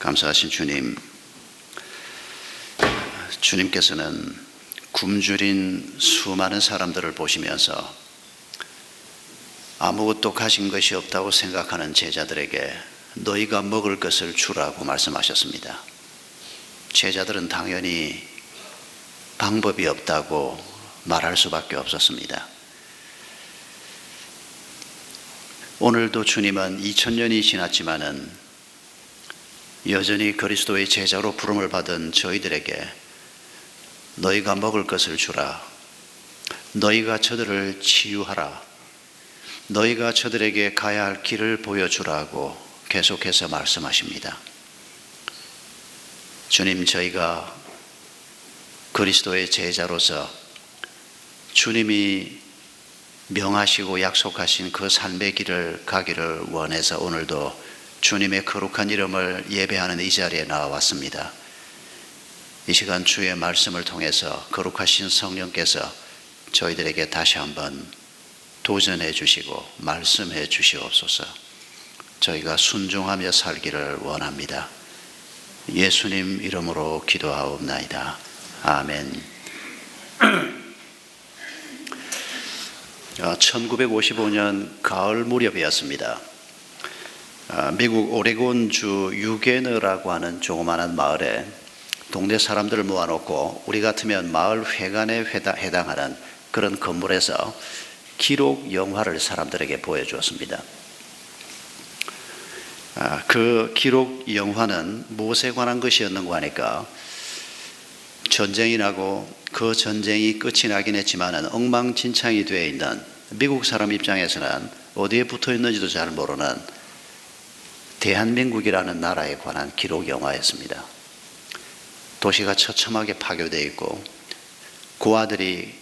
감사하신 주님, 주님께서는 굶주린 수많은 사람들을 보시면서 아무것도 가진 것이 없다고 생각하는 제자들에게 너희가 먹을 것을 주라고 말씀하셨습니다. 제자들은 당연히 방법이 없다고 말할 수밖에 없었습니다. 오늘도 주님은 2000년이 지났지만은 여전히 그리스도의 제자로 부름을 받은 저희들에게 너희가 먹을 것을 주라, 너희가 저들을 치유하라, 너희가 저들에게 가야 할 길을 보여주라고 계속해서 말씀하십니다. 주님, 저희가 그리스도의 제자로서 주님이 명하시고 약속하신 그 삶의 길을 가기를 원해서 오늘도 주님의 거룩한 이름을 예배하는 이 자리에 나와왔습니다. 이 시간 주의 말씀을 통해서 거룩하신 성령께서 저희들에게 다시 한번 도전해 주시고 말씀해 주시옵소서. 저희가 순종하며 살기를 원합니다. 예수님 이름으로 기도하옵나이다. 아멘. 1955년 가을 무렵이었습니다. 미국 오레곤주 유게너라고 하는 조그마한 마을에 동네 사람들을 모아놓고 우리 같으면 마을 회관에 해당하는 그런 건물에서 기록 영화를 사람들에게 보여주었습니다. 그 기록 영화는 무엇에 관한 것이었는가 하니까 전쟁이 나고 그 전쟁이 끝이 나긴 했지만 엉망진창이 되어 있는 미국 사람 입장에서는 어디에 붙어 있는지도 잘 모르는 대한민국이라는 나라에 관한 기록 영화였습니다. 도시가 처참하게 파괴되어 있고 고아들이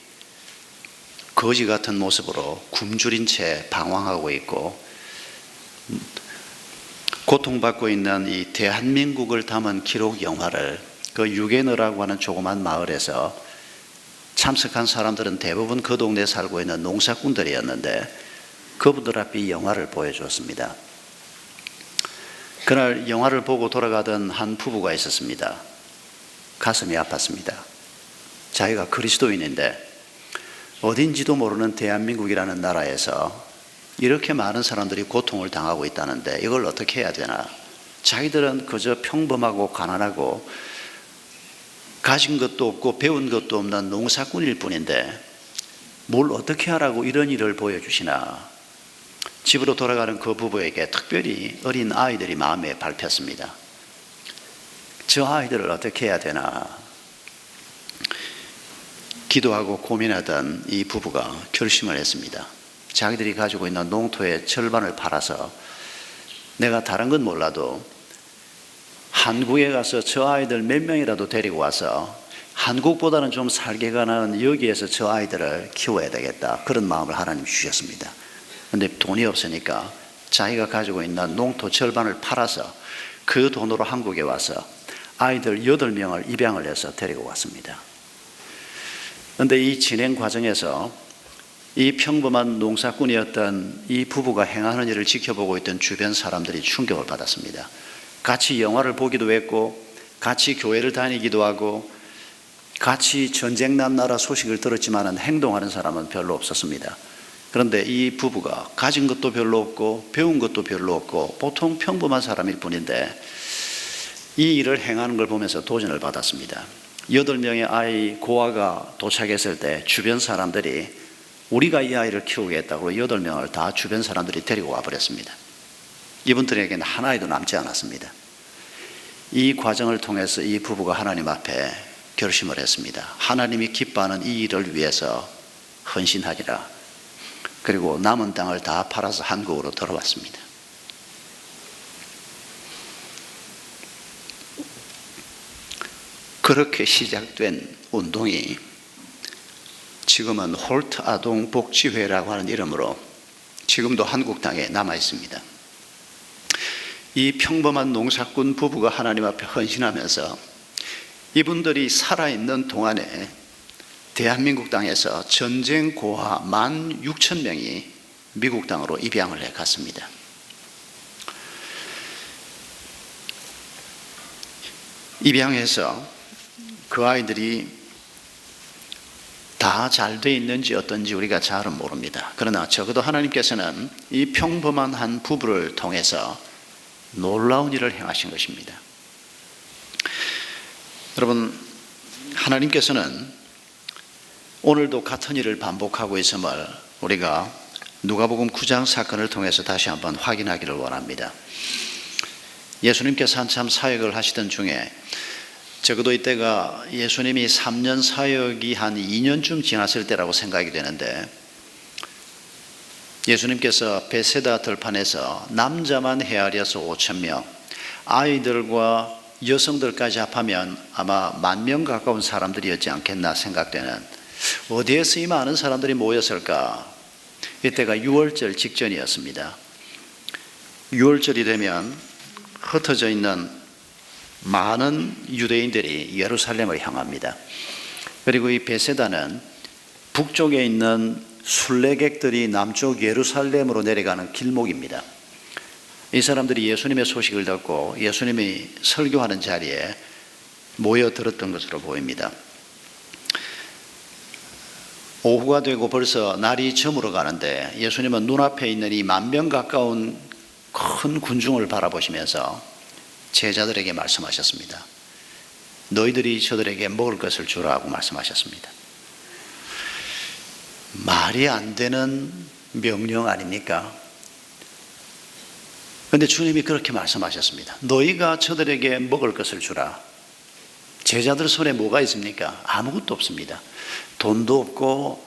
거지 같은 모습으로 굶주린 채 방황하고 있고 고통받고 있는 이 대한민국을 담은 기록 영화를 그 유게너라고 하는 조그만 마을에서 참석한 사람들은 대부분 그 동네에 살고 있는 농사꾼들이었는데 그분들 앞에 이 영화를 보여주었습니다. 그날 영화를 보고 돌아가던 한 부부가 있었습니다. 가슴이 아팠습니다. 자기가 그리스도인인데 어딘지도 모르는 대한민국이라는 나라에서 이렇게 많은 사람들이 고통을 당하고 있다는데 이걸 어떻게 해야 되나? 자기들은 그저 평범하고 가난하고 가진 것도 없고 배운 것도 없는 농사꾼일 뿐인데 뭘 어떻게 하라고 이런 일을 보여주시나? 집으로 돌아가는 그 부부에게 특별히 어린 아이들이 마음에 밟혔습니다. 저 아이들을 어떻게 해야 되나? 기도하고 고민하던 이 부부가 결심을 했습니다. 자기들이 가지고 있는 농토의 절반을 팔아서 내가 다른 건 몰라도 한국에 가서 저 아이들 몇 명이라도 데리고 와서 한국보다는 좀 살기가 나은 여기에서 저 아이들을 키워야 되겠다. 그런 마음을 하나님 주셨습니다. 그런데 돈이 없으니까 자기가 가지고 있는 농토 절반을 팔아서 그 돈으로 한국에 와서 아이들 8명을 입양을 해서 데리고 왔습니다. 그런데 이 진행 과정에서 이 평범한 농사꾼이었던 이 부부가 행하는 일을 지켜보고 있던 주변 사람들이 충격을 받았습니다. 같이 영화를 보기도 했고 같이 교회를 다니기도 하고 같이 전쟁 난 나라 소식을 들었지만 행동하는 사람은 별로 없었습니다. 그런데 이 부부가 가진 것도 별로 없고 배운 것도 별로 없고 보통 평범한 사람일 뿐인데 이 일을 행하는 걸 보면서 도전을 받았습니다. 8명의 아이 고아가 도착했을 때 주변 사람들이 우리가 이 아이를 키우겠다고 8명을 다 주변 사람들이 데리고 와버렸습니다. 이분들에게는 한 아이도 남지 않았습니다. 이 과정을 통해서 이 부부가 하나님 앞에 결심을 했습니다. 하나님이 기뻐하는 이 일을 위해서 헌신하리라. 그리고 남은 땅을 다 팔아서 한국으로 돌아왔습니다. 그렇게 시작된 운동이 지금은 홀트 아동 복지회라고 하는 이름으로 지금도 한국 땅에 남아 있습니다. 이 평범한 농사꾼 부부가 하나님 앞에 헌신하면서 이분들이 살아있는 동안에 대한민국 땅에서 전쟁 고아 16,000명이 미국 땅으로 입양을 해 갔습니다. 입양해서 그 아이들이 다 잘 돼 있는지 어떤지 우리가 잘은 모릅니다. 그러나 적어도 하나님께서는 이 평범한 한 부부를 통해서 놀라운 일을 행하신 것입니다. 여러분, 하나님께서는 오늘도 같은 일을 반복하고 있음을 우리가 누가복음 9장 사건을 통해서 다시 한번 확인하기를 원합니다. 예수님께서 한참 사역을 하시던 중에 적어도 이때가 예수님이 3년 사역이 한 2년쯤 지났을 때라고 생각이 되는데, 예수님께서 베세다 들판에서 남자만 헤아려서 5,000명, 아이들과 여성들까지 합하면 아마 10,000명 가까운 사람들이었지 않겠나 생각되는, 어디에서 이 많은 사람들이 모였을까? 이때가 유월절 직전이었습니다. 유월절이 되면 흩어져 있는 많은 유대인들이 예루살렘을 향합니다. 그리고 이 베세다는 북쪽에 있는 순례객들이 남쪽 예루살렘으로 내려가는 길목입니다. 이 사람들이 예수님의 소식을 듣고 예수님이 설교하는 자리에 모여들었던 것으로 보입니다. 오후가 되고 벌써 날이 저물어 가는데 예수님은 눈앞에 있는 이 10,000명 가까운 큰 군중을 바라보시면서 제자들에게 말씀하셨습니다. 너희들이 저들에게 먹을 것을 주라고 말씀하셨습니다. 말이 안 되는 명령 아닙니까? 그런데 주님이 그렇게 말씀하셨습니다. 너희가 저들에게 먹을 것을 주라. 제자들 손에 뭐가 있습니까? 아무것도 없습니다. 돈도 없고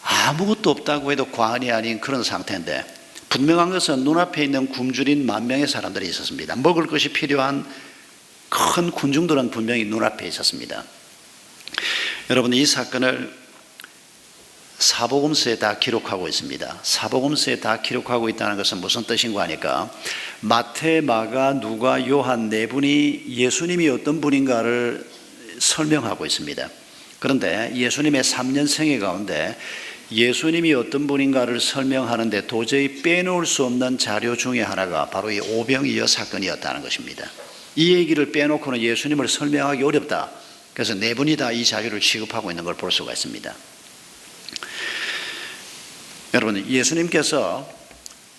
아무것도 없다고 해도 과언이 아닌 그런 상태인데, 분명한 것은 눈앞에 있는 굶주린 10,000명의 사람들이 있었습니다. 먹을 것이 필요한 큰 군중들은 분명히 눈앞에 있었습니다. 여러분, 이 사건을 사복음서에 다 기록하고 있습니다. 사복음서에 다 기록하고 있다는 것은 무슨 뜻인가 하니까, 마태, 마가, 누가, 요한 네 분이 예수님이 어떤 분인가를 설명하고 있습니다. 그런데 예수님의 3년 생애 가운데 예수님이 어떤 분인가를 설명하는데 도저히 빼놓을 수 없는 자료 중에 하나가 바로 이 오병이어 사건이었다는 것입니다. 이 얘기를 빼놓고는 예수님을 설명하기 어렵다. 그래서 네 분이 다 이 자료를 취급하고 있는 걸 볼 수가 있습니다. 여러분, 예수님께서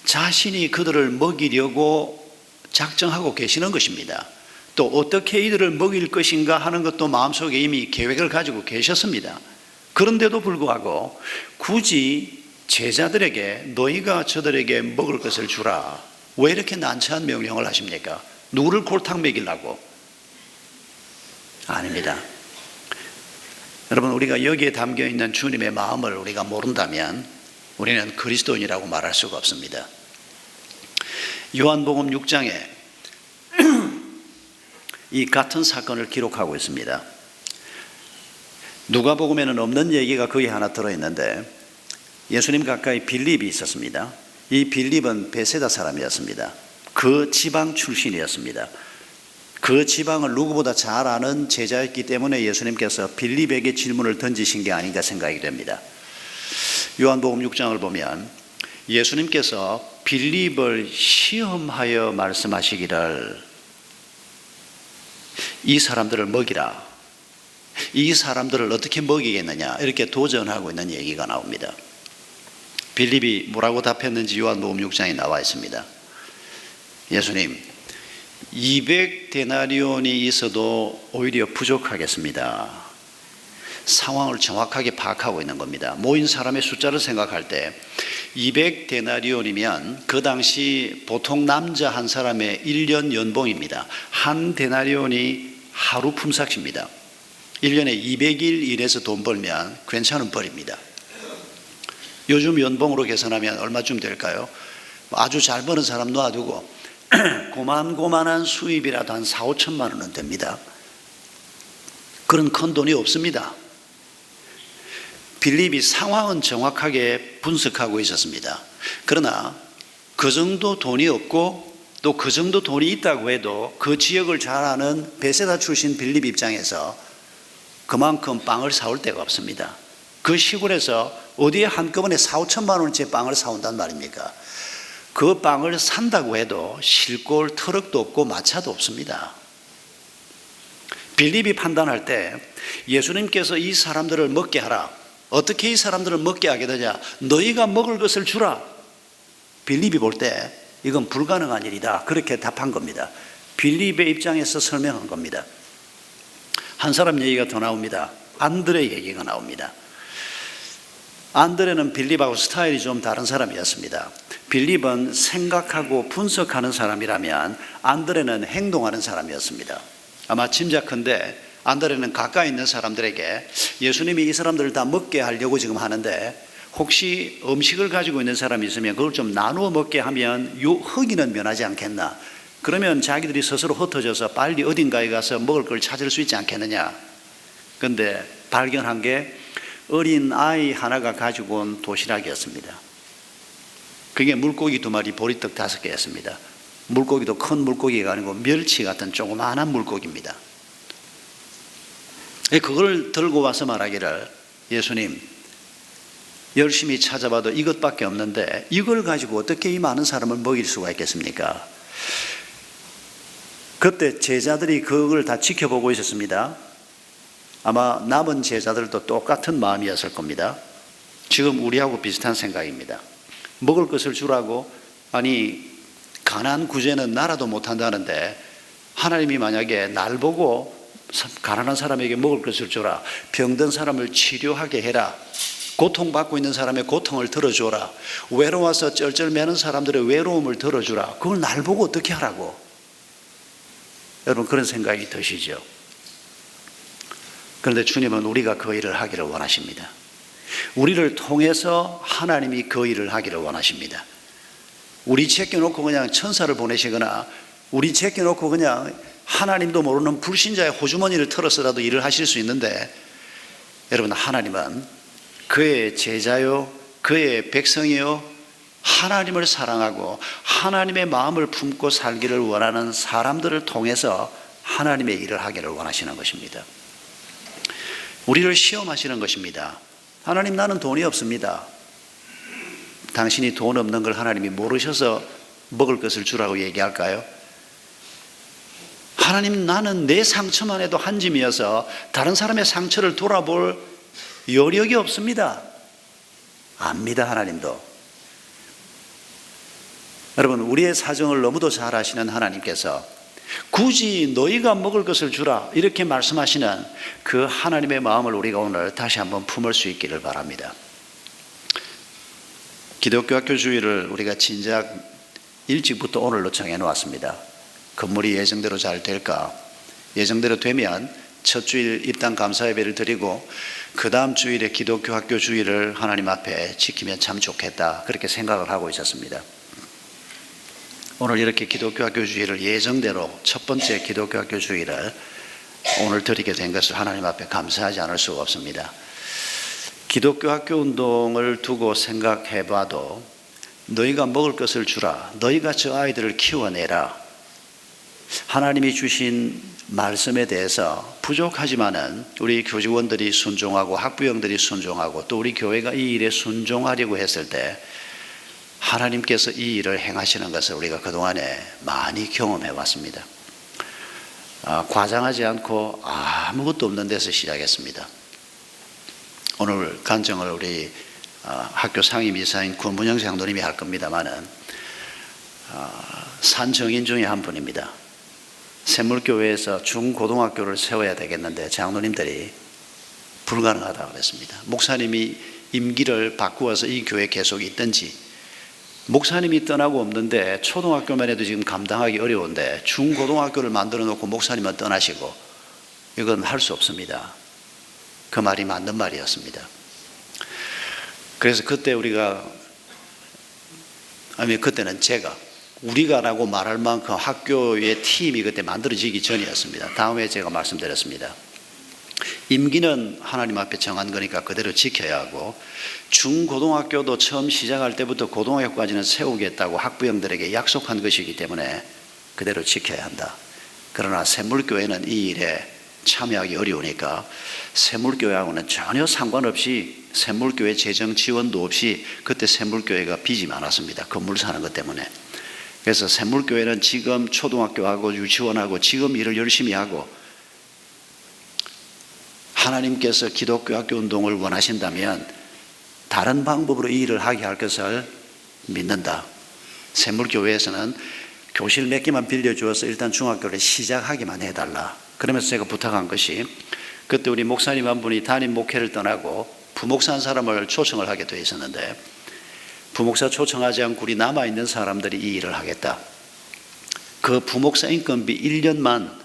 자신이 그들을 먹이려고 작정하고 계시는 것입니다. 또 어떻게 이들을 먹일 것인가 하는 것도 마음속에 이미 계획을 가지고 계셨습니다. 그런데도 불구하고 굳이 제자들에게 너희가 저들에게 먹을 것을 주라, 왜 이렇게 난처한 명령을 하십니까? 누구를 골탕 먹이려고? 아닙니다. 여러분, 우리가 여기에 담겨있는 주님의 마음을 우리가 모른다면 우리는 그리스도인이라고 말할 수가 없습니다. 요한복음 6장에 이 같은 사건을 기록하고 있습니다. 누가복음에는 없는 얘기가 거기 하나 들어있는데, 예수님 가까이 빌립이 있었습니다. 이 빌립은 베세다 사람이었습니다. 그 지방 출신이었습니다. 그 지방을 누구보다 잘 아는 제자였기 때문에 예수님께서 빌립에게 질문을 던지신 게 아닌가 생각이 됩니다. 요한복음 6장을 보면 예수님께서 빌립을 시험하여 말씀하시기를 이 사람들을 먹이라. 이 사람들을 어떻게 먹이겠느냐, 이렇게 도전하고 있는 얘기가 나옵니다. 빌립이 뭐라고 답했는지 요한복음 6장에 나와 있습니다. 예수님, 200데나리온이 있어도 오히려 부족하겠습니다. 상황을 정확하게 파악하고 있는 겁니다. 모인 사람의 숫자를 생각할 때 200데나리온이면 그 당시 보통 남자 한 사람의 1년 연봉입니다. 한 데나리온이 하루 품삯입니다. 1년에 200일 일해서 돈 벌면 괜찮은 벌입니다. 요즘 연봉으로 계산하면 얼마쯤 될까요? 아주 잘 버는 사람 놔두고 고만고만한 수입이라도 한 4,5천만 원은 됩니다. 그런 큰 돈이 없습니다. 빌립이 상황은 정확하게 분석하고 있었습니다. 그러나 그 정도 돈이 없고 또 그 정도 돈이 있다고 해도 그 지역을 잘 아는 베세다 출신 빌립 입장에서 그만큼 빵을 사올 데가 없습니다. 그 시골에서 어디에 한꺼번에 4,5천만 원짜리 빵을 사온단 말입니까? 그 빵을 산다고 해도 실골 트럭도 없고 마차도 없습니다. 빌립이 판단할 때 예수님께서 이 사람들을 먹게 하라. 어떻게 이 사람들을 먹게 하게 되냐? 너희가 먹을 것을 주라. 빌립이 볼 때 이건 불가능한 일이다. 그렇게 답한 겁니다. 빌립의 입장에서 설명한 겁니다. 한 사람 얘기가 더 나옵니다. 안드레 얘기가 나옵니다. 안드레는 빌립하고 스타일이 좀 다른 사람이었습니다. 빌립은 생각하고 분석하는 사람이라면 안드레는 행동하는 사람이었습니다. 아마 짐작컨대 안드레는 가까이 있는 사람들에게 예수님이 이 사람들을 다 먹게 하려고 지금 하는데 혹시 음식을 가지고 있는 사람이 있으면 그걸 좀 나누어 먹게 하면 허기는 면하지 않겠나. 그러면 자기들이 스스로 흩어져서 빨리 어딘가에 가서 먹을 걸 찾을 수 있지 않겠느냐. 그런데 발견한 게 어린 아이 하나가 가지고 온 도시락이었습니다. 그게 물고기 2마리, 보리떡 5개였습니다. 물고기도 큰 물고기가 아니고 멸치 같은 조그마한 물고기입니다. 그걸 들고 와서 말하기를, 예수님, 열심히 찾아봐도 이것밖에 없는데 이걸 가지고 어떻게 이 많은 사람을 먹일 수가 있겠습니까? 그때 제자들이 그걸 다 지켜보고 있었습니다. 아마 남은 제자들도 똑같은 마음이었을 겁니다. 지금 우리하고 비슷한 생각입니다. 먹을 것을 주라고, 아니 가난한 구제는 나라도 못한다는데 하나님이 만약에 날 보고 가난한 사람에게 먹을 것을 주라, 병든 사람을 치료하게 해라, 고통받고 있는 사람의 고통을 들어줘라, 외로워서 쩔쩔매는 사람들의 외로움을 들어주라, 그걸 날 보고 어떻게 하라고. 여러분, 그런 생각이 드시죠? 그런데 주님은 우리가 그 일을 하기를 원하십니다. 우리를 통해서 하나님이 그 일을 하기를 원하십니다. 우리 제껴놓고 그냥 천사를 보내시거나 우리 제껴놓고 그냥 하나님도 모르는 불신자의 호주머니를 털어서라도 일을 하실 수 있는데, 여러분, 하나님은 그의 제자요 그의 백성이요 하나님을 사랑하고 하나님의 마음을 품고 살기를 원하는 사람들을 통해서 하나님의 일을 하기를 원하시는 것입니다. 우리를 시험하시는 것입니다. 하나님, 나는 돈이 없습니다. 당신이 돈 없는 걸 하나님이 모르셔서 먹을 것을 주라고 얘기할까요? 하나님, 나는 내 상처만 해도 한 짐이어서 다른 사람의 상처를 돌아볼 여력이 없습니다. 압니다, 하나님도. 여러분, 우리의 사정을 너무도 잘 아시는 하나님께서 굳이 너희가 먹을 것을 주라 이렇게 말씀하시는 그 하나님의 마음을 우리가 오늘 다시 한번 품을 수 있기를 바랍니다. 기독교 학교 주일을 우리가 진작 일찍부터 오늘로 정해 놓았습니다. 건물이 예정대로 잘 될까? 예정대로 되면 첫 주일 입당 감사 예배를 드리고 그 다음 주일에 기독교 학교 주일을 하나님 앞에 지키면 참 좋겠다, 그렇게 생각을 하고 있었습니다. 오늘 이렇게 기독교 학교 주일을 예정대로 첫 번째 기독교 학교 주일을 오늘 드리게 된 것을 하나님 앞에 감사하지 않을 수가 없습니다. 기독교 학교 운동을 두고 생각해 봐도 너희가 먹을 것을 주라, 너희가 저 아이들을 키워내라, 하나님이 주신 말씀에 대해서 부족하지만은 우리 교직원들이 순종하고 학부형들이 순종하고 또 우리 교회가 이 일에 순종하려고 했을 때 하나님께서 이 일을 행하시는 것을 우리가 그동안에 많이 경험해 왔습니다. 과장하지 않고 아무것도 없는 데서 시작했습니다. 오늘 간증을 우리 학교 상임이사인 권문영 장로님이 할 겁니다만은 산정인 중에 한 분입니다. 샘물교회에서 중고등학교를 세워야 되겠는데 장로님들이 불가능하다고 그랬습니다. 목사님이 임기를 바꾸어서 이 교회 계속 있든지, 목사님이 떠나고 없는데 초등학교만 해도 지금 감당하기 어려운데 중고등학교를 만들어 놓고 목사님은 떠나시고, 이건 할 수 없습니다. 그 말이 맞는 말이었습니다. 그래서 그때 그때는 제가 우리가라고 말할 만큼 학교의 팀이 그때 만들어지기 전이었습니다. 다음에 제가 말씀드렸습니다. 임기는 하나님 앞에 정한 거니까 그대로 지켜야 하고, 중고등학교도 처음 시작할 때부터 고등학교까지는 세우겠다고 학부형들에게 약속한 것이기 때문에 그대로 지켜야 한다. 그러나 샘물교회는 이 일에 참여하기 어려우니까 샘물교회하고는 전혀 상관없이, 샘물교회 재정 지원도 없이 그때 샘물교회가 빚이 많았습니다. 건물 사는 것 때문에. 그래서 샘물교회는 지금 초등학교하고 유치원하고 지금 일을 열심히 하고 하나님께서 기독교 학교 운동을 원하신다면 다른 방법으로 이 일을 하게 할 것을 믿는다. 샘물교회에서는 교실 몇 개만 빌려주어서 일단 중학교를 시작하기만 해달라. 그러면서 제가 부탁한 것이, 그때 우리 목사님 한 분이 담임 목회를 떠나고 부목사 한 사람을 초청을 하게 되어 있었는데, 부목사 초청하지 않고 우리 남아있는 사람들이 이 일을 하겠다. 그 부목사 인건비 1년만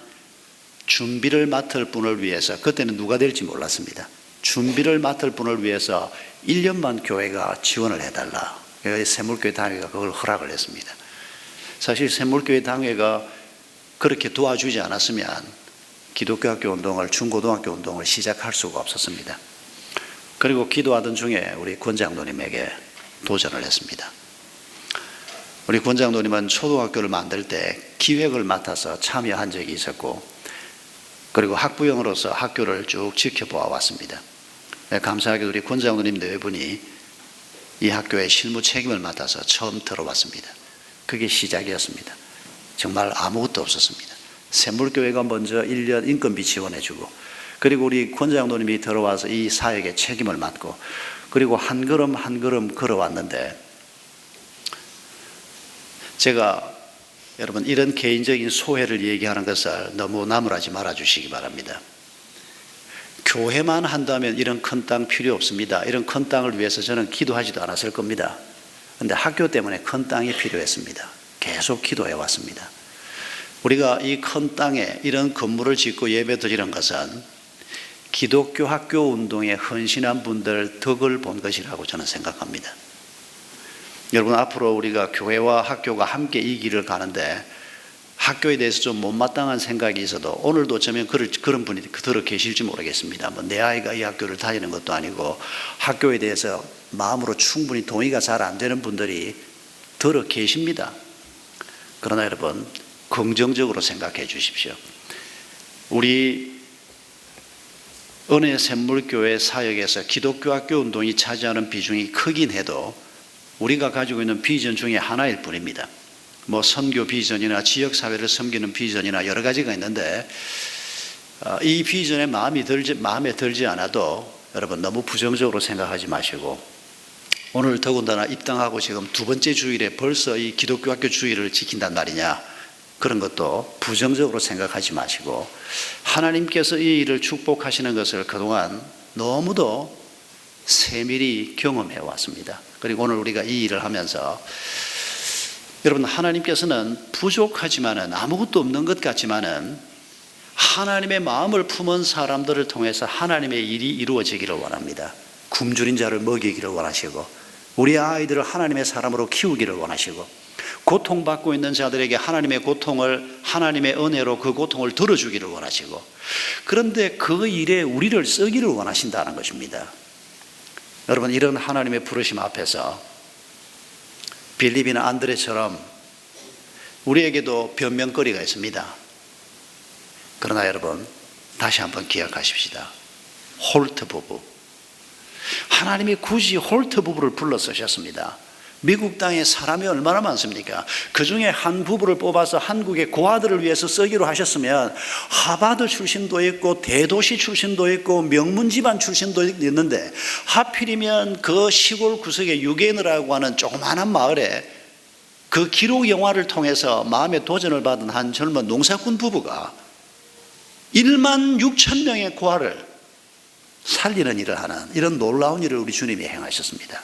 준비를 맡을 분을 위해서, 그때는 누가 될지 몰랐습니다. 준비를 맡을 분을 위해서 1년만 교회가 지원을 해달라. 샘물교회 당회가 그걸 허락을 했습니다. 사실 샘물교회 당회가 그렇게 도와주지 않았으면 기독교 학교 운동을, 중고등학교 운동을 시작할 수가 없었습니다. 그리고 기도하던 중에 우리 권장로님에게 도전을 했습니다. 우리 권장로님은 초등학교를 만들 때 기획을 맡아서 참여한 적이 있었고, 그리고 학부형으로서 학교를 쭉 지켜보아 왔습니다. 감사하게도 우리 권장로님 네 분이 이 학교의 실무 책임을 맡아서 처음 들어왔습니다. 그게 시작이었습니다. 정말 아무것도 없었습니다. 샘물교회가 먼저 1년 인건비 지원해주고, 그리고 우리 권장로님이 들어와서 이 사역에 책임을 맡고, 그리고 한 걸음 한 걸음 걸어왔는데, 제가 여러분 이런 개인적인 소회를 얘기하는 것을 너무 나무라지 말아주시기 바랍니다. 교회만 한다면 이런 큰 땅 필요 없습니다. 이런 큰 땅을 위해서 저는 기도하지도 않았을 겁니다. 그런데 학교 때문에 큰 땅이 필요했습니다. 계속 기도해 왔습니다. 우리가 이 큰 땅에 이런 건물을 짓고 예배드리는 것은 기독교 학교 운동에 헌신한 분들 덕을 본 것이라고 저는 생각합니다. 여러분, 앞으로 우리가 교회와 학교가 함께 이 길을 가는데 학교에 대해서 좀 못마땅한 생각이 있어도, 오늘도 어쩌면 그런 분이 들어 계실지 모르겠습니다. 내 아이가 이 학교를 다니는 것도 아니고 학교에 대해서 마음으로 충분히 동의가 잘 안 되는 분들이 들어 계십니다. 그러나 여러분, 긍정적으로 생각해 주십시오. 우리 은혜 샘물교회 사역에서 기독교 학교 운동이 차지하는 비중이 크긴 해도 우리가 가지고 있는 비전 중에 하나일 뿐입니다. 선교 비전이나 지역사회를 섬기는 비전이나 여러 가지가 있는데, 이 비전에 마음에 들지 않아도 여러분 너무 부정적으로 생각하지 마시고, 오늘 더군다나 입당하고 지금 두 번째 주일에 벌써 이 기독교 학교 주일을 지킨단 말이냐, 그런 것도 부정적으로 생각하지 마시고, 하나님께서 이 일을 축복하시는 것을 그동안 너무도 세밀히 경험해 왔습니다. 그리고 오늘 우리가 이 일을 하면서 여러분, 하나님께서는 부족하지만은, 아무것도 없는 것 같지만은 하나님의 마음을 품은 사람들을 통해서 하나님의 일이 이루어지기를 원합니다. 굶주린 자를 먹이기를 원하시고, 우리 아이들을 하나님의 사람으로 키우기를 원하시고, 고통받고 있는 자들에게 하나님의 고통을, 하나님의 은혜로 그 고통을 들어주기를 원하시고, 그런데 그 일에 우리를 쓰기를 원하신다는 것입니다. 여러분, 이런 하나님의 부르심 앞에서 빌립이나 안드레처럼 우리에게도 변명거리가 있습니다. 그러나 여러분, 다시 한번 기억하십시다. 홀트 부부, 하나님이 굳이 홀트 부부를 불러 쓰셨습니다. 미국 땅에 사람이 얼마나 많습니까? 그 중에 한 부부를 뽑아서 한국의 고아들을 위해서 쓰기로 하셨으면 하버드 출신도 있고 대도시 출신도 있고 명문 집안 출신도 있는데, 하필이면 그 시골 구석에 유게너라고 하는 조그마한 마을에 그 기록 영화를 통해서 마음의 도전을 받은 한 젊은 농사꾼 부부가 1만 6천 명의 고아를 살리는 일을 하는 이런 놀라운 일을 우리 주님이 행하셨습니다.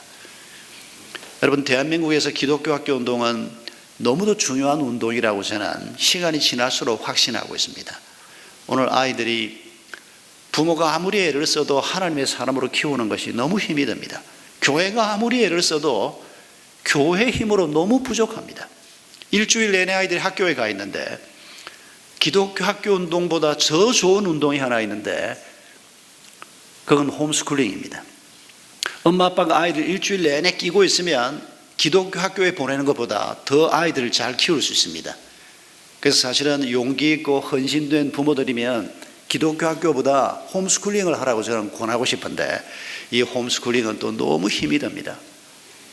여러분, 대한민국에서 기독교 학교 운동은 너무도 중요한 운동이라고 저는 시간이 지날수록 확신하고 있습니다. 오늘 아이들이 부모가 아무리 애를 써도 하나님의 사람으로 키우는 것이 너무 힘이 듭니다. 교회가 아무리 애를 써도 교회 힘으로 너무 부족합니다. 일주일 내내 아이들이 학교에 가 있는데, 기독교 학교 운동보다 더 좋은 운동이 하나 있는데 그건 홈스쿨링입니다. 엄마 아빠가 아이들 일주일 내내 끼고 있으면 기독교 학교에 보내는 것보다 더 아이들을 잘 키울 수 있습니다. 그래서 사실은 용기 있고 헌신된 부모들이면 기독교 학교보다 홈스쿨링을 하라고 저는 권하고 싶은데, 이 홈스쿨링은 또 너무 힘이 듭니다.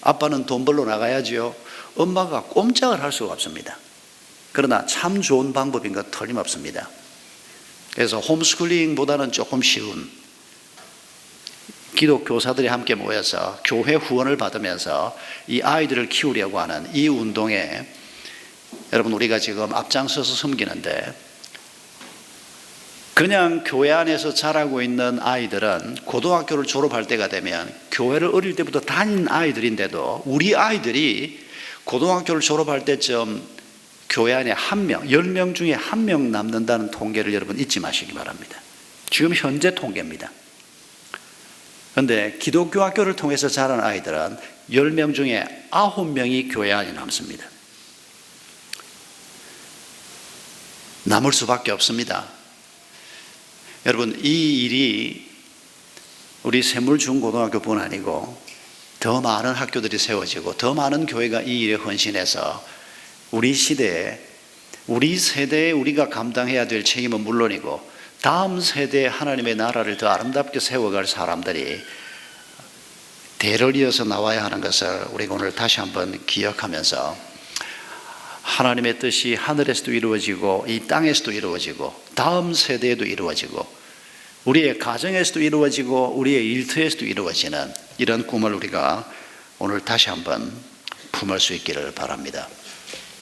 아빠는 돈 벌러 나가야지요. 엄마가 꼼짝을 할 수가 없습니다. 그러나 참 좋은 방법인 것 틀림없습니다. 그래서 홈스쿨링보다는 조금 쉬운, 기독교사들이 함께 모여서 교회 후원을 받으면서 이 아이들을 키우려고 하는 이 운동에 여러분 우리가 지금 앞장서서 섬기는데, 그냥 교회 안에서 자라고 있는 아이들은 고등학교를 졸업할 때가 되면 교회를 어릴 때부터 다닌 아이들인데도 우리 아이들이 고등학교를 졸업할 때쯤 교회 안에 1명, 10명 중에 1명 남는다는 통계를 여러분 잊지 마시기 바랍니다. 지금 현재 통계입니다. 그런데 기독교 학교를 통해서 자란 아이들은 10명 중에 9명이 교회 안에 남습니다. 남을 수밖에 없습니다. 여러분, 이 일이 우리 샘물중고등학교뿐 아니고 더 많은 학교들이 세워지고 더 많은 교회가 이 일에 헌신해서 우리 시대에, 우리 세대에 우리가 감당해야 될 책임은 물론이고 다음 세대에 하나님의 나라를 더 아름답게 세워갈 사람들이 대를 이어서 나와야 하는 것을 우리가 오늘 다시 한번 기억하면서 하나님의 뜻이 하늘에서도 이루어지고 이 땅에서도 이루어지고 다음 세대에도 이루어지고 우리의 가정에서도 이루어지고 우리의 일터에서도 이루어지는 이런 꿈을 우리가 오늘 다시 한번 품을 수 있기를 바랍니다.